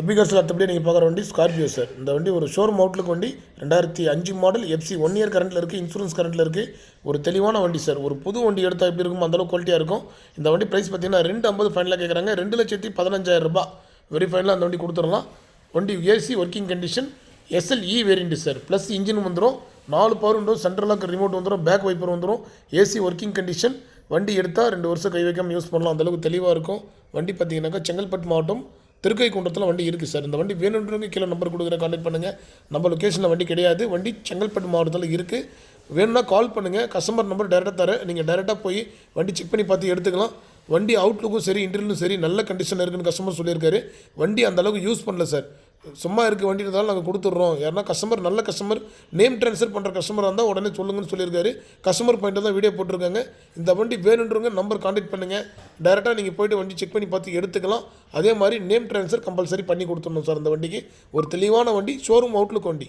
அபிகாஸில் அடுத்தபடி நீங்கள் பார்க்குற வண்டி ஸ்கார்பியோ சார். இந்த வண்டி ஒரு ஷோரூம் அவுட்லுக் வண்டி 2005 மாடல் எஃப்சி 1 இயர் கரண்ட்டில் இருக்குது, இன்சூரன்ஸ் கரண்ட்டில் இருக்குது. ஒரு தெளிவான வண்டி சார். ஒரு புது வண்டி எடுத்தால் எப்படி இருக்கும் அந்தளவுக்கு குவாலிட்டியாக இருக்கும். இந்த வண்டி ப்ரைஸ் பார்த்தீங்கன்னா 250 ஃபைனலாக கேட்குறாங்க. 2,15,000 வெரி ஃபைனலாக அந்த வண்டி கொடுத்துடலாம். வண்டி AC working condition, SLE variant sir. Plus engine வந்துடும், 4 power window, central lock remote வந்துடும், பேக் வைப்பர் வந்துடும். AC working condition. வண்டி எடுத்தால் 2 வருஷம் கை வைக்காமல் யூஸ் பண்ணலாம், அந்தளவுக்கு தெளிவாக இருக்கும். வண்டி பார்த்தீங்கன்னாக்கா செங்கல்பட்டு மாவட்டம் திருக்கைக்குன்றத்தில் வண்டி இருக்குது சார். இந்த வண்டி வேணுன்றவங்க கீழே நம்பர் கொடுக்குற கான்டாக்ட் பண்ணுங்கள். நம்ம லொக்கேஷனில் வண்டி கிடையாது, வண்டி செங்கல்பட்டு மாவட்டத்தில் இருக்குது. வேணும்னா கால் பண்ணுங்கள், கஸ்டமர் நம்பர் டேரெக்டாக தரேன். நீங்கள் டேரெக்டாக போய் வண்டி செக் பண்ணி பார்த்து எடுத்துக்கலாம். வண்டி அவுட்லுக்கும் சரி இன்டர்வியூலும் சரி நல்ல கண்டிஷனில் இருக்குன்னு கஸ்டமர் சொல்லியிருக்காரு. வண்டி அந்தளவுக்கு யூஸ் பண்ணல சார், சும்மா இருக்குது வண்டி இருந்தாலும் நாங்கள் கொடுத்துட்றோம். யாருன்னா கஸ்டமர் நல்ல கஸ்டமர் நேம் ட்ரான்ஸ்ஃபர் பண்ணுற கஸ்டமராக இருந்தால் உடனே சொல்லுங்கன்னு சொல்லியிருக்காரு. கஸ்டமர் பாயிண்ட்டில் தான் வீடியோ போட்டிருக்காங்க. இந்த வண்டி வேணுன்றவங்க நம்பர் கான்டாக்ட் பண்ணுங்கள். டேரெக்டாக நீங்கள் போய்ட்டு வண்டி செக் பண்ணி பார்த்து எடுத்துக்கலாம். அதே மாதிரி நேம் ட்ரான்ஸ்ஃபர் கம்பல்சரி பண்ணி கொடுத்துடணும் சார். அந்த வண்டிக்கு ஒரு தெளிவான வண்டி, ஷோரூம் அவுட்லுக் வண்டி.